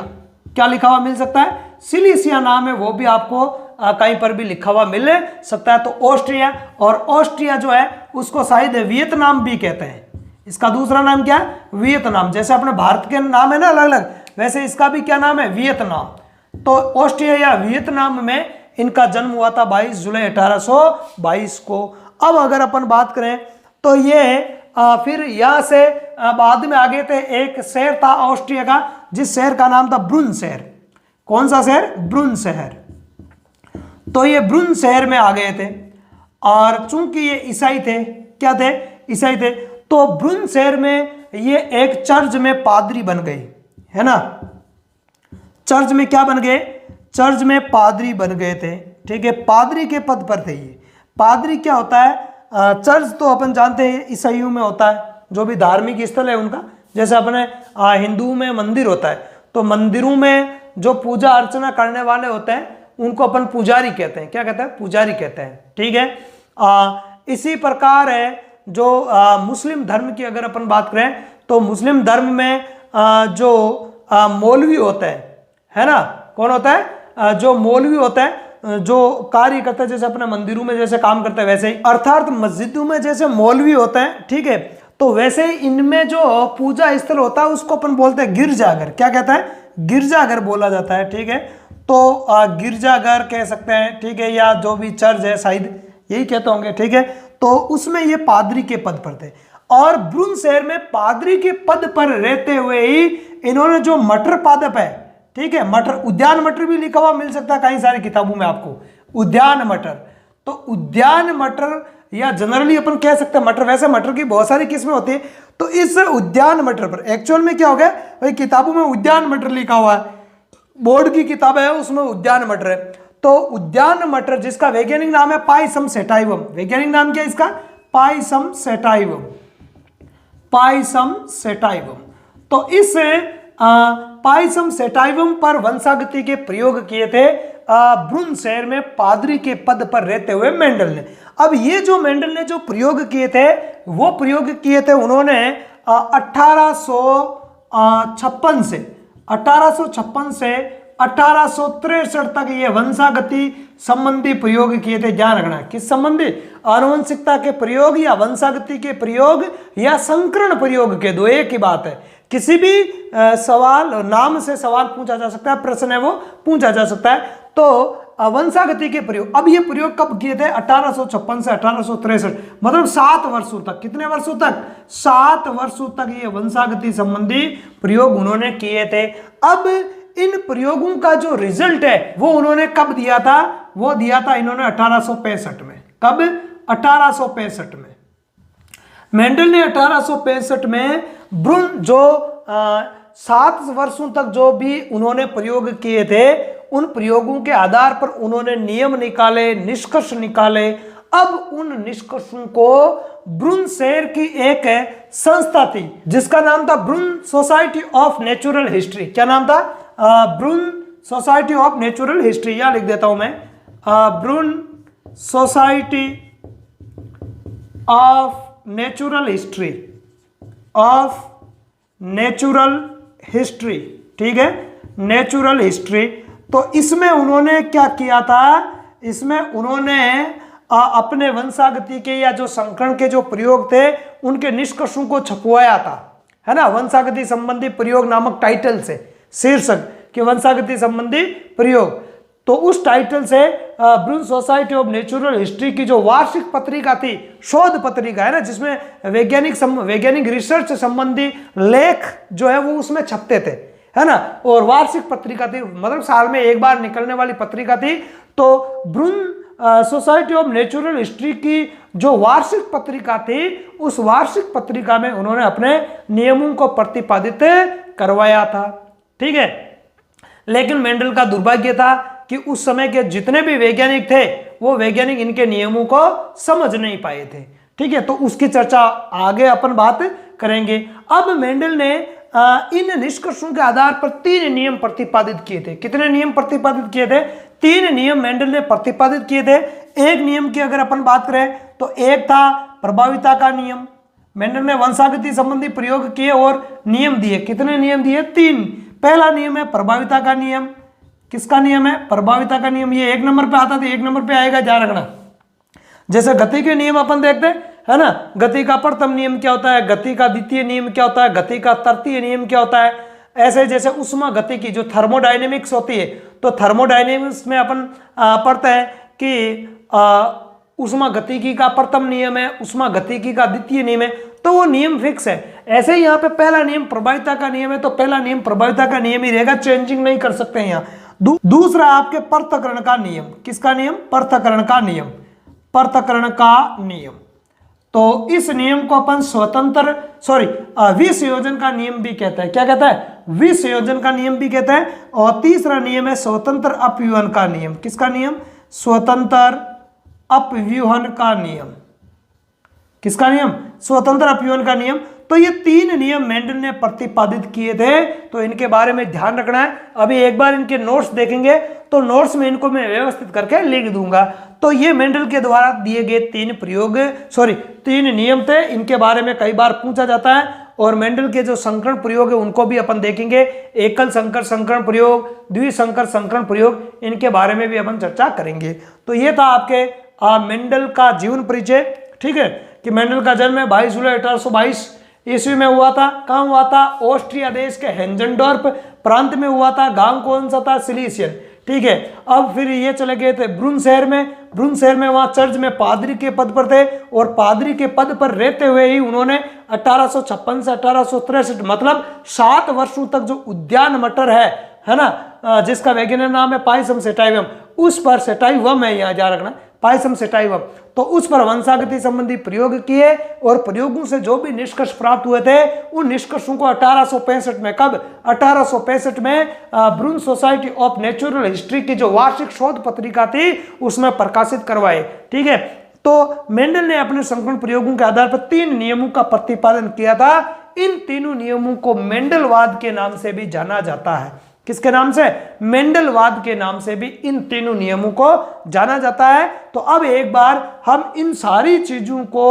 क्या लिखा हुआ मिल सकता है? सिलीसिया नाम है, वो भी आपको कहीं पर भी लिखा हुआ मिल सकता है। तो ऑस्ट्रिया, और ऑस्ट्रिया जो है उसको शायद वियतनाम भी कहते हैं। इसका दूसरा नाम क्या है? वियतनाम। जैसे अपने भारत के नाम है ना अलग अलग, वैसे इसका भी क्या नाम है? वियतनाम। तो ऑस्ट्रिया या वियतनाम में इनका जन्म हुआ था 22 जुलाई 1822 को। अब अगर अपन बात करें तो ये फिर यहाँ से बाद में आ गए थे। एक शहर था ऑस्ट्रिया का, जिस शहर का नाम था ब्रुन शहर। कौन सा शहर? ब्रुन शहर। तो ये ब्रुन शहर में आ गए थे, और चूंकि ये ईसाई थे, क्या थे? ईसाई थे। तो ब्रुन शहर में ये एक चर्च में पादरी बन गए, है ना। चर्च में क्या बन गए? चर्च में पादरी बन गए थे, ठीक है। पादरी के पद पर थे ये। पादरी क्या होता है? चर्च तो अपन जानते हैं ईसाइयों में होता है, जो भी धार्मिक स्थल है उनका। जैसे अपने हिंदुओं में मंदिर होता है, तो मंदिरों में जो पूजा अर्चना करने वाले होते हैं उनको अपन पुजारी कहते हैं। क्या कहते हैं? पुजारी कहते हैं, ठीक है। इसी प्रकार है जो मुस्लिम धर्म की अगर अपन बात करें तो मुस्लिम धर्म में जो मौलवी होते हैं, है ना। कौन होता है? जो मौलवी होता है, जो कार्य करता है, जैसे अपने मंदिरों में जैसे काम करते हैं वैसे ही, अर्थात मस्जिदों में जैसे मौलवी होते हैं, ठीक है। तो वैसे ही इनमें जो पूजा स्थल होता है उसको अपन बोलते हैं गिरजाघर। क्या कहता है? गिरजाघर बोला जाता है, ठीक है। तो गिरजाघर कह सकते हैं, ठीक है, या जो भी चर्च है शायद यही कहते होंगे, ठीक है। तो उसमें ये पादरी के पद पर थे, और ब्रुन शहर में पादरी के पद पर रहते हुए ही इन्होंने जो मटर पादप है, ठीक है, मटर, उद्यान मटर भी लिखा हुआ मिल सकता है कई सारी किताबों में आपको, उद्यान मटर। तो उद्यान मटर या जनरली अपन कह सकते हैं मटर, वैसे मटर की बहुत सारी किस्में होती है। तो इस उद्यान मटर पर एक्चुअल में क्या हो गया भाई, किताबों में उद्यान मटर लिखा हुआ है, बोर्ड की किताब है उसमें उद्यान मटर है। तो उद्यान मटर जिसका वैज्ञानिक नाम है पायसम सेटाइवम। वैज्ञानिक नाम क्या है इसका? पायसम सेटाइवम। पायसम सेटाइवम। तो इस पायसम सेटाइवम पर वंशागति के प्रयोग किए थे ब्रुन शहर में पादरी के पद पर रहते हुए मेंडल ने। अब ये जो मेंडल ने जो प्रयोग किए थे वो प्रयोग किए थे उन्होंने 1856 से 1863 तक ये वंशागति संबंधी प्रयोग किए थे। ध्यान रखना, किस संबंधी? आनुवंशिकता के प्रयोग या वंशागति के प्रयोग या संकरण प्रयोग के, दो एक ही बात है। किसी भी सवाल, नाम से सवाल पूछा जा सकता है, प्रश्न है वो पूछा जा सकता है। तो वंशागति के प्रयोग, अब ये प्रयोग कब किए थे? 1856 से 1863, मतलब 7 वर्षों तक। कितने वर्षों तक? 7 वर्षों तक ये वंशागति संबंधी प्रयोग उन्होंने किए थे। अब इन प्रयोगों का जो रिजल्ट है वो उन्होंने कब दिया था? वो दिया था इन्होंने 1865 में। कब? 1865 में। मेंडल ने 1865 में ब्रुन जो 7 वर्षों तक जो भी उन्होंने प्रयोग किए थे, उन प्रयोगों के आधार पर उन्होंने नियम निकाले, निष्कर्ष निकाले। अब उन निष्कर्षों को ब्रुनसेर की एक संस्था थी जिसका नाम था Brun society of natural history. क्या नाम था? Brun society of natural history. यहां लिख देता हूं मैं, Brun society of natural history, of natural history. ठीक है, नेचुरल हिस्ट्री। तो इसमें उन्होंने क्या किया था? इसमें उन्होंने अपने वंशागति के या जो संकरण के जो प्रयोग थे उनके निष्कर्षों को छपवाया था, है ना। वंशागति संबंधी प्रयोग नामक टाइटल से, शीर्षक कि वंशागति संबंधी प्रयोग। तो उस टाइटल से ब्रुन सोसाइटी ऑफ नेचुरल हिस्ट्री की जो वार्षिक पत्रिका थी, शोध पत्रिका है ना, जिसमें वैज्ञानिक रिसर्च संबंधी लेख जो है वो उसमें छपते थे, है ना। और वार्षिक पत्रिका थी, मतलब साल में एक बार निकलने वाली पत्रिका थी। तो ब्रुन सोसाइटी ऑफ नेचुरल हिस्ट्री की जो वार्षिक पत्रिका थी, उस वार्षिक पत्रिका में उन्होंने अपने नियमों को प्रतिपादित करवाया था। ठीक है, लेकिन मेंडल का दुर्भाग्य था कि उस समय के जितने भी वैज्ञानिक थे वो वैज्ञानिक इनके नियमों को समझ नहीं पाए थे। ठीक है, तो उसकी चर्चा आगे अपन बात करेंगे। अब मेंडल ने इन निष्कर्षों के आधार पर 3 नियम प्रतिपादित किए थे। कितने नियम प्रतिपादित किए थे? 3 नियम मेंडल ने प्रतिपादित किए थे। एक नियम की अगर अपन बात करें तो एक था प्रभाविता का नियम। मेंडल ने वंशागति संबंधी प्रयोग किए और नियम दिए। कितने नियम दिए? 3। पहला नियम है प्रभाविता का नियम। किसका नियम है? प्रभाविता का नियम। ये 1 नंबर पे आता था, 1 नंबर पे आएगा, ध्यान रखना। जैसे गति के नियम अपन देखते हैं, है ना। गति का प्रथम नियम क्या होता है, गति का द्वितीय नियम क्या होता है, गति का तृतीय नियम क्या होता है। ऐसे जैसे उष्मा गति की जो थर्मोडायनेमिक्स होती है, तो थर्मोडायनेमिक्स में अपन पढ़ते हैं कि उष्मा गतिकी का प्रथम नियम है, उष्मा गतिकी का द्वितीय नियम है, तो वो नियम फिक्स है। ऐसे ही यहाँ पे पहला नियम प्रभाविता का नियम है, तो पहला नियम प्रभाविता का नियम ही रहेगा, चेंजिंग नहीं कर सकते हैं यहाँ। दूसरा आपके पृथक्करण का नियम। किसका नियम? पृथक्करण का नियम। पृथक्करण का नियम। तो इस नियम को अपन विसंयोजन का नियम भी कहते हैं। क्या कहता है? विसंयोजन का नियम भी कहते हैं। और तीसरा नियम है स्वतंत्र अपव्यूहन का नियम। किसका नियम? स्वतंत्र अपव्यूहन का नियम। किसका नियम? स्वतंत्र अपव्यूहन का नियम। तो ये 3 नियम मेंडल ने प्रतिपादित किए थे, तो इनके बारे में ध्यान रखना है। अभी एक बार इनके नोट्स देखेंगे तो नोट्स में इनको मैं व्यवस्थित करके लिख दूंगा। तो ये मेंडल के द्वारा दिए गए 3 नियम थे। इनके बारे में कई बार पूछा जाता है। और मेंडल के जो संकरण प्रयोग है उनको भी अपन देखेंगे। एकल संकर संकरण प्रयोग, द्विसंकर संकरण प्रयोग, इनके बारे में भी अपन चर्चा करेंगे। तो ये था आपके मेंडल का जीवन परिचय। ठीक है, कि मेंडल का जन्म 22 जुलाई 1822 ईस्वी में हुआ था। कहाँ हुआ था? ऑस्ट्रिया देश के हेंजनडॉर्फ प्रांत में हुआ था। गांव कौन सा था? सिलीसियन। ठीक है, अब फिर ये चले गए थे ब्रुन शहर में वहां चर्च में पादरी के पद पर थे। और पादरी के पद पर रहते हुए ही उन्होंने 1856 से 1863, मतलब 7 वर्षों तक जो उद्यान मटर है ना, जिसका वैज्ञानिक नाम है पायसम सेटाइवम, उस पर सेटाइवम है, यहाँ जा रखना, पायसम सेटाइवम, तो उस पर वंशागति संबंधी प्रयोग किए। और प्रयोगों से जो भी निष्कर्ष प्राप्त हुए थे उन निष्कर्षों को 1865 में, कब? 1865 में ब्रुन सोसाइटी ऑफ नेचुरल हिस्ट्री की जो वार्षिक शोध पत्रिका थी उसमें प्रकाशित करवाए। ठीक है, तो मेंडल ने अपने संकरण प्रयोगों के आधार पर 3 नियमों का प्रतिपादन किया था। इन तीनों नियमों को मेंडलवाद के नाम से भी जाना जाता है। किसके नाम से? मेंडलवाद के नाम से भी इन तीनों नियमों को जाना जाता है। तो अब एक बार हम इन सारी चीजों को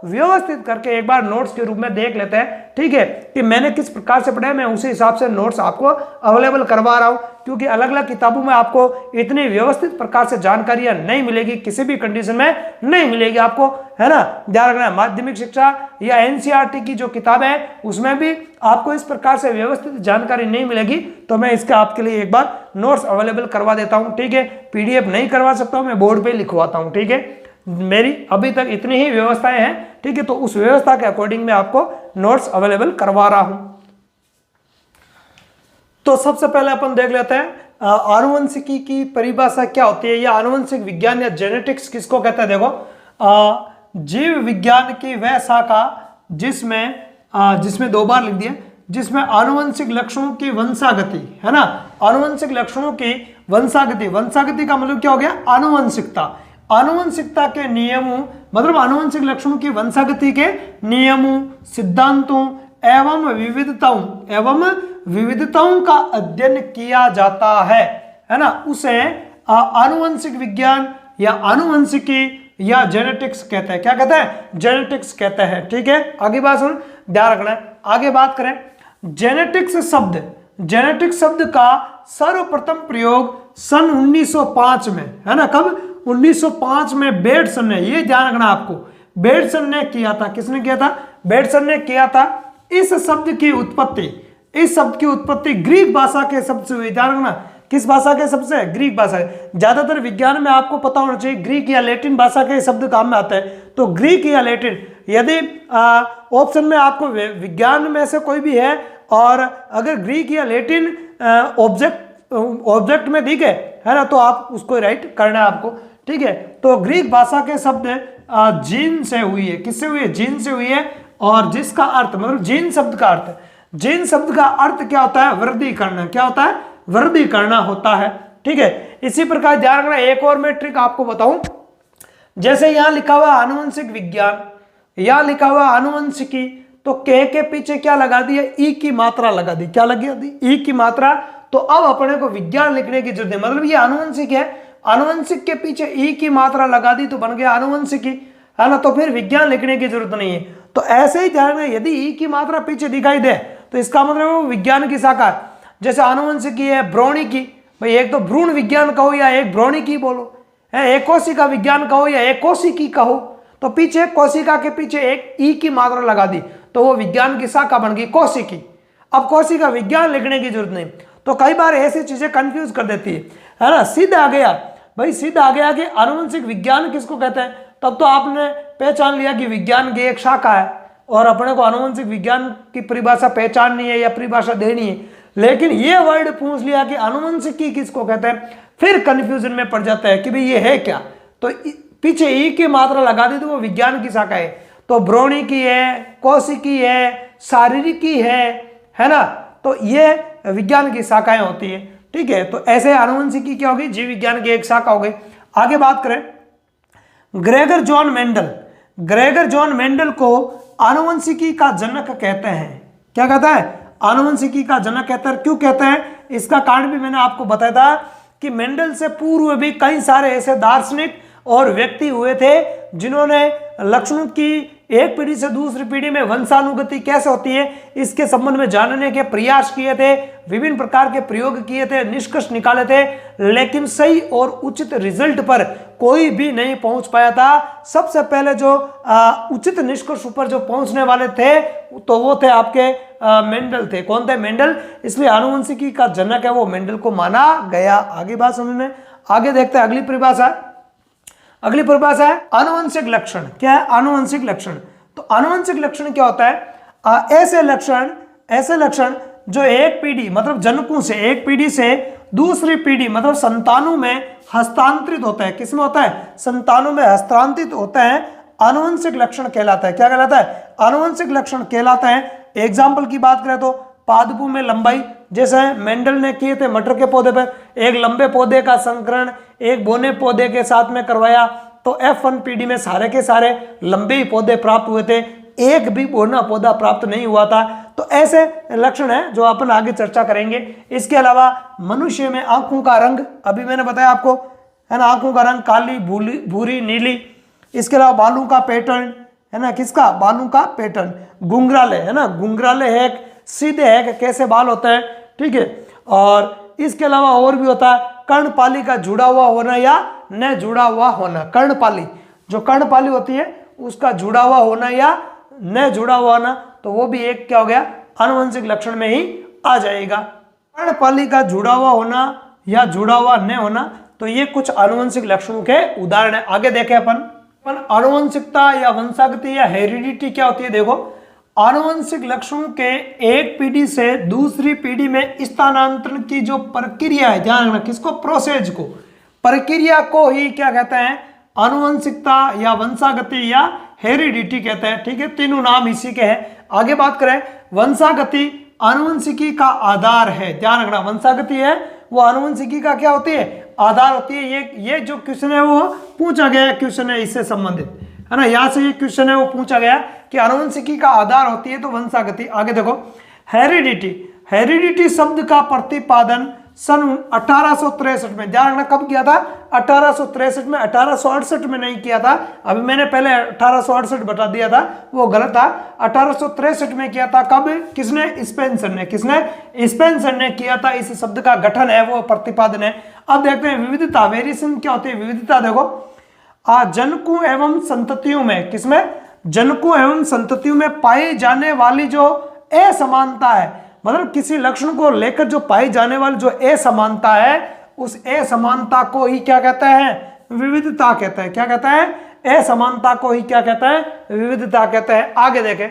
व्यवस्थित करके एक बार नोट्स के रूप में देख लेते हैं। ठीक है, कि मैंने किस प्रकार से पढ़ा है, मैं उसी हिसाब से नोट्स आपको अवेलेबल करवा रहा हूं, क्योंकि अलग अलग किताबों में आपको इतनी व्यवस्थित प्रकार से जानकारियां नहीं मिलेगी, किसी भी कंडीशन में नहीं मिलेगी आपको, है ना। ध्यान रखना, माध्यमिक शिक्षा या एनसीईआरटी की जो किताब है उसमें भी आपको इस प्रकार से व्यवस्थित जानकारी नहीं मिलेगी। तो मैं इसके आपके लिए एक बार नोट्स अवेलेबल करवा देता हूं। ठीक है, पीडीएफ नहीं करवा सकता हूं, मैं बोर्ड पे लिखवाता हूं। ठीक है, मेरी अभी तक इतनी ही व्यवस्थाएं हैं। ठीक है, तो उस व्यवस्था के अकॉर्डिंग मैं आपको नोट्स अवेलेबल करवा रहा हूं। तो सबसे पहले अपन देख लेते हैं आनुवंशिकी की परिभाषा क्या होती है, या आनुवंशिक विज्ञान या जेनेटिक्स किसको कहते हैं। देखो, जीव विज्ञान की वह शाखा जिसमें 2 बार लिख दिया, जिसमें आनुवंशिक लक्षणों की वंशागति है ना, आनुवंशिक लक्षणों की वंशागति, वंशागति का मतलब क्या हो गया, आनुवंशिकता, आनुवंशिकता के नियमों मतलब आनुवंशिक लक्षणों की वंशागति के नियमों, सिद्धांतों एवं विविधताओं का अध्ययन किया जाता है ना, उसे आनुवंशिक विज्ञान या आनुवंशिकी या जेनेटिक्स कहते हैं। क्या कहते हैं, जेनेटिक्स कहते हैं। ठीक है, आगे बात सुन, ध्यान रखना है। आगे बात करें, जेनेटिक्स शब्द का सर्वप्रथम प्रयोग सन 1905 में है ना, कब, 1905 में बेटसन ने, ये ध्यान रखना आपको, बेटसन ने किया था। किसने किया था, बेटसन ने किया था। इस शब्द की उत्पत्ति ग्रीक भाषा के शब्द से हुई। ध्यान रखना, किस भाषा के शब्द से, ग्रीक भाषा। ज्यादातर विज्ञान में आपको पता होना चाहिए ग्रीक या लैटिन भाषा के शब्द काम में आते हैं, तो ग्रीक या लैटिन। यदि ऑप्शन में आपको विज्ञान में से कोई भी है और अगर ग्रीक या लैटिन ऑब्जेक्ट में दिखे है ना, तो आप उसको राइट करना है आपको। ठीक है, तो ग्रीक भाषा के शब्द जीन से हुई है। किससे हुई है, जीन से हुई है। और जिसका अर्थ मतलब जीन शब्द का अर्थ, जीन शब्द का अर्थ क्या होता है, वृद्धि करना। क्या होता है, वृद्धि करना होता है। ठीक है, इसी प्रकार ध्यान रखना, एक और मैं ट्रिक आपको बताऊं, जैसे यहां लिखा हुआ आनुवंशिक विज्ञान, यहां लिखा हुआ आनुवंशिकी, तो के पीछे क्या लगा दिया, ई की मात्रा लगा दी। क्या लगा दी, ई की मात्रा। तो अब अपने को विज्ञान लिखने की जरूरत है, मतलब ये आनुवंशिक है, आनुवंशिक के पीछे ई की मात्रा लगा दी तो बन गया आनुवंशिकी, है ना, तो फिर विज्ञान लिखने की जरूरत नहीं है। तो ऐसे ही ध्यान में यदि ई की मात्रा पीछे दिखाई दे तो इसका मतलब वो विज्ञान की शाखा है। जैसे आनुवंशिकी है, भ्रूणिकी, भाई एक तो भ्रूण विज्ञान कहो या एक भ्रूणिकी बोलो, है, एक कोशिका विज्ञान कहो या एक कोशिकी कहो, तो पीछे कोशिका के पीछे एक ई की मात्रा लगा दी तो वो विज्ञान की शाखा बन गई कोशिकी। अब कोशिका विज्ञान लिखने की जरूरत नहीं। तो कई बार ऐसी चीजें कंफ्यूज कर देती है ना। सिद्ध आ गया भाई, सिद्ध आ गया कि आनुवंशिक विज्ञान किसको कहते हैं, तब तो आपने पहचान लिया कि विज्ञान की एक शाखा है और अपने को आनुवंशिक विज्ञान की परिभाषा पहचाननी है या परिभाषा देनी है। लेकिन ये वर्ड पूछ लिया कि आनुवंशिकी किसको कहते हैं, फिर कंफ्यूजन में पड़ जाता है कि भाई ये है क्या, तो पीछे ई की मात्रा लगा दी तो वो विज्ञान की शाखा है। तो भ्रूणिकी है, कोशिकी है, शारीरिकी है ना, तो ये विज्ञान की शाखाएं होती है। ठीक है, तो ऐसे आनुवंशिकी क्या होगी, जीव विज्ञान की एक शाखा हो गई। आगे बात करें, ग्रेगर जॉन मेंडल को आनुवंशिकी का जनक कहते हैं। क्या कहता है, आनुवंशिकी का जनक कहते हैं। क्यों कहते हैं, इसका कारण भी मैंने आपको बताया था कि मेंडल से पूर्व भी कई सारे ऐसे दार्शनिक और व्यक्ति हुए थे जिन्होंने लक्षणों की एक पीढ़ी से दूसरी पीढ़ी में वंशानुगति कैसे होती है इसके संबंध में जानने के प्रयास किए थे, विभिन्न प्रकार के प्रयोग किए थे, निष्कर्ष निकाले थे, लेकिन सही और उचित रिजल्ट पर कोई भी नहीं पहुंच पाया था। सबसे पहले जो उचित निष्कर्ष पर जो पहुंचने वाले थे तो वो थे आपके मेंडल थे। कौन थे, मेंडल। इसलिए आनुवंशिकी का जनक है वो मेंडल को माना गया। आगे बात समझ में, आगे देखते हैं अगली परिभाषा है आनुवंशिक लक्षण। क्या है, आनुवंशिक लक्षण। तो आनुवंशिक लक्षण क्या होता है, ऐसे लक्षण जो एक पीढ़ी मतलब जनकों से, एक पीढ़ी से दूसरी पीढ़ी मतलब संतानों में हस्तांतरित होता है। किसमें होता है, संतानों में हस्तांतरित होता है, आनुवंशिक लक्षण कहलाता है। क्या कहलाता है, आनुवंशिक लक्षण कहलाता है। एग्जाम्पल की बात करें तो पादपों में लंबाई, जैसे मेंडल ने किए थे मटर के पौधे पर, एक लंबे पौधे का संकरण एक बोने पौधे के साथ में करवाया तो F1 पीढ़ी में सारे के सारे लंबे ही पौधे प्राप्त हुए थे, एक भी बोना पौधा प्राप्त नहीं हुआ था। तो ऐसे लक्षण है जो अपन आगे चर्चा करेंगे। इसके अलावा मनुष्य में आंखों का रंग, अभी मैंने बताया आपको है ना, आंखों का रंग काली, भूरी, नीली। इसके अलावा बालों का पैटर्न है ना, किसका, बालों का पैटर्न। घुंघराले है ना, घुंघराले है, सीधे है, कैसे बाल होते हैं। ठीक है, और इसके अलावा और भी होता है कर्णपाली का जुड़ा हुआ होना या न जुड़ा हुआ होना। कर्णपाली, जो कर्णपाली होती है उसका जुड़ा हुआ होना या न जुड़ा हुआ होना, तो वो भी एक क्या हो गया, आनुवंशिक लक्षण में ही आ जाएगा। कर्णपाली का जुड़ा हुआ होना या जुड़ा हुआ न होना, तो ये कुछ आनुवंशिक लक्षणों के उदाहरण है। आगे देखें अपन आनुवंशिकता या वंशागति या हेरिडिटी क्या होती है। देखो, आनुवंशिक लक्षणों के एक पीढ़ी से दूसरी पीढ़ी में स्थानांतरण की जो प्रक्रिया है, ध्यान रखना, किसको, प्रोसेस को, प्रक्रिया को ही क्या कहते हैं, आनुवंशिकता या वंशागति या हेरिडिटी कहते हैं। ठीक है, तीनों नाम इसी के हैं। आगे बात करें, वंशागति आनुवंशिकी का आधार है। ध्यान रखना, वंशागति है वो आनुवंशिकी का क्या होती है, आधार होती है। ये जो क्वेश्चन है वो पूछा गया क्वेश्चन है इससे संबंधित, है ना। यहां से ये क्वेश्चन है वो पूछा गया कि आनुवंशिकी का आधार होती है तो वंशागति। आगे देखो, हेरिडिटी। हेरिडिटी शब्द का प्रतिपादन सन 1863 में, ध्यान रखना कब किया था, 1863 में, 1868 में नहीं किया था। अभी मैंने पहले 1868 बता दिया था, वो गलत था। 1863 में किया था। कब, किसने, स्पेंसर ने। किसने, स्पेंसर ने किया था। इस शब्द का गठन है वो प्रतिपादन है। अब देखते हैं विविधता, वेरिएशन क्या होती है। विविधता देखो, जनकों एवं संततियों में, किसमें, जनकों एवं संततियों में पाई जाने वाली जो असमानता है, मतलब किसी लक्षण को लेकर जो पाई जाने वाली जो असमानता है, उस असमानता को ही क्या कहता है, विविधता कहता है। क्या कहता है, असमानता को ही क्या कहता है, विविधता कहता है। आगे देखें,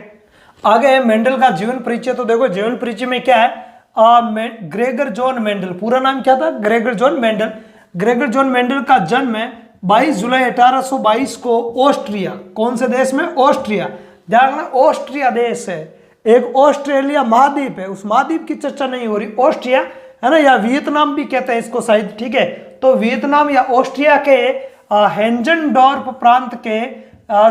आगे है मेंडल का जीवन परिचय। तो देखो जीवन परिचय में क्या है, ग्रेगर जॉन मेंडल, पूरा नाम क्या था, Gregor John Mendel. Gregor John Mendel का जन्म है 22 जुलाई 1822 को ऑस्ट्रिया, कौन से देश में, ऑस्ट्रिया। ध्यान रखना, ऑस्ट्रिया देश है, एक ऑस्ट्रेलिया महाद्वीप है, उस महाद्वीप की चर्चा नहीं हो रही। ऑस्ट्रिया है ना, या वियतनाम भी कहते हैं इसको शायद, ठीक है। तो वियतनाम या ऑस्ट्रिया के हेंजनडॉर्फ प्रांत के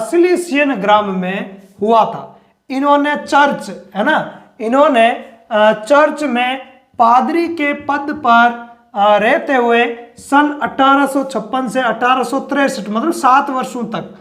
सिलिसियन ग्राम में हुआ था। इन्होंने चर्च, है ना, इन्होंने चर्च में पादरी के पद पर रहते हुए सन 1856 से 1863, मतलब 7 वर्षों तक,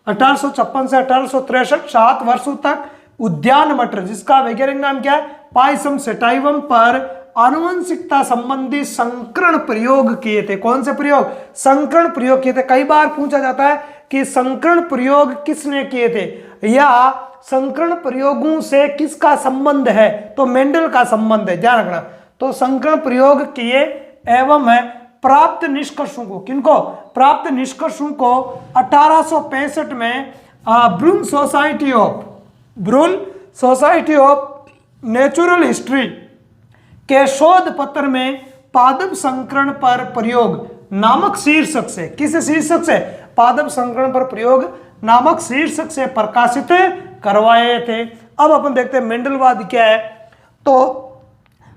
1856 से 1863, 7 वर्षों तक उद्यान मटर, जिसका वैज्ञानिक नाम क्या है, पायसम सेटाइवम, पर आनुवंशिकता संबंधी संकरण प्रयोग किए थे। कौन से प्रयोग, संकरण प्रयोग किए थे। कई बार पूछा जाता है कि संकरण प्रयोग किसने किए थे, या संकरण प्रयोगों से किसका संबंध है, तो मेंडल का संबंध है। ध्यान रखना, तो संकरण प्रयोग किए एवं है प्राप्त निष्कर्षों को, किनको, प्राप्त निष्कर्षों को 1865 में ब्रून सोसाइटी ऑफ नेचुरल हिस्ट्री के शोध पत्र में पादप संकरण पर प्रयोग नामक शीर्षक से, किस शीर्षक से, पादप संकरण पर प्रयोग नामक शीर्षक से प्रकाशित करवाए थे। अब अपन देखते हैं मेंडलवाद क्या है। तो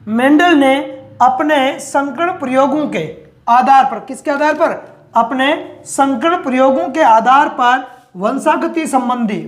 मेंडल ने अपने संकरण प्रयोगों के आधार पर, किसके आधार पर, अपने संकरण प्रयोगों के आधार पर वंशागति संबंधी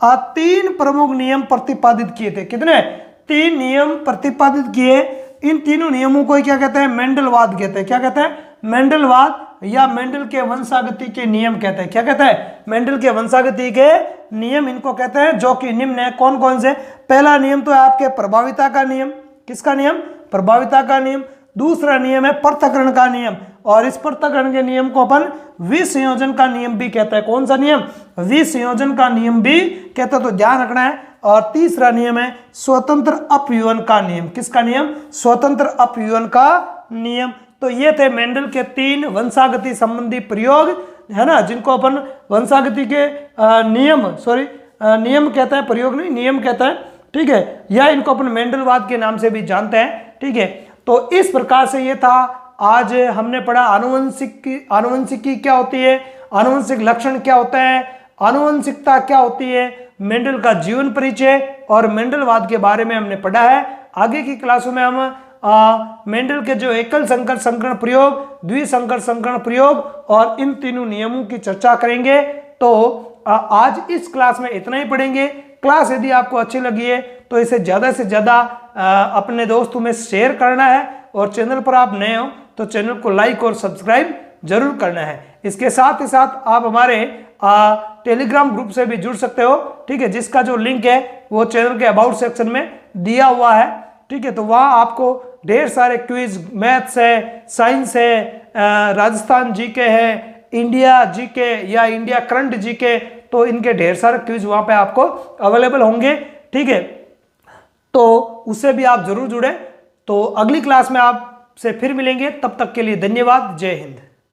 3 प्रमुख नियम प्रतिपादित किए थे। कितने, 3 नियम प्रतिपादित किए। इन तीनों नियमों को क्या कहते हैं, मेंडलवाद कहते हैं। क्या कहते हैं, मेंडलवाद, या मेंडल के वंशागति के नियम कहते हैं। क्या कहते हैं, मेंडल के वंशागति के नियम इनको कहते हैं, जो कि निम्न है। कौन कौन से, पहला नियम तो है आपके प्रभाविता का नियम। किसका नियम, प्रभाविता का नियम। दूसरा नियम है पृथक्करण का नियम, और इस पृथक्करण के नियम को अपन विसंयोजन का नियम भी कहते हैं। कौन सा नियम, विसंयोजन का नियम भी कहते हैं, तो ध्यान रखना है। और तीसरा नियम है स्वतंत्र अपयूहन का नियम। किसका नियम, स्वतंत्र अपयूहन का नियम। तो ये थे मेंडल के 3 वंशागति संबंधी प्रयोग, है ना, जिनको अपन वंशागति के नियम कहते हैं, प्रयोग नहीं, नियम कहते हैं, ठीक है, या इनको अपन मेंडलवाद के नाम से भी जानते हैं, ठीक है। तो इस प्रकार से ये था, आज हमने पढ़ा आनुवंशिकी क्या होती है, आनुवंशिक लक्षण क्या होता है, आनुवंशिकता क्या होती है, मेंडल का जीवन परिचय और मेंडलवाद के बारे में हमने पढ़ा है। आगे की क्लासों में हम मेंडल के जो एकल संकर संकरण प्रयोग, द्विसंकर संकरण प्रयोग और इन तीनों नियमों की चर्चा करेंगे। तो आज इस क्लास में इतना ही पढ़ेंगे। क्लास यदि आपको अच्छी लगी है तो इसे ज़्यादा से ज़्यादा अपने दोस्तों में शेयर करना है, और चैनल पर आप नए हो तो चैनल को लाइक और सब्सक्राइब जरूर करना है। इसके साथ ही साथ आप हमारे टेलीग्राम ग्रुप से भी जुड़ सकते हो, ठीक है, जिसका जो लिंक है वो चैनल के अबाउट सेक्शन में दिया हुआ है, ठीक है। तो वहाँ आपको ढेर सारे क्विज, मैथ्स है, साइंस है, राजस्थान जीके है, इंडिया जीके या इंडिया करंट जीके, तो इनके ढेर सारे क्विज वहाँ पे आपको अवेलेबल होंगे, ठीक है। तो उससे भी आप जरूर जुड़े। तो अगली क्लास में आपसे फिर मिलेंगे, तब तक के लिए धन्यवाद। जय हिंद।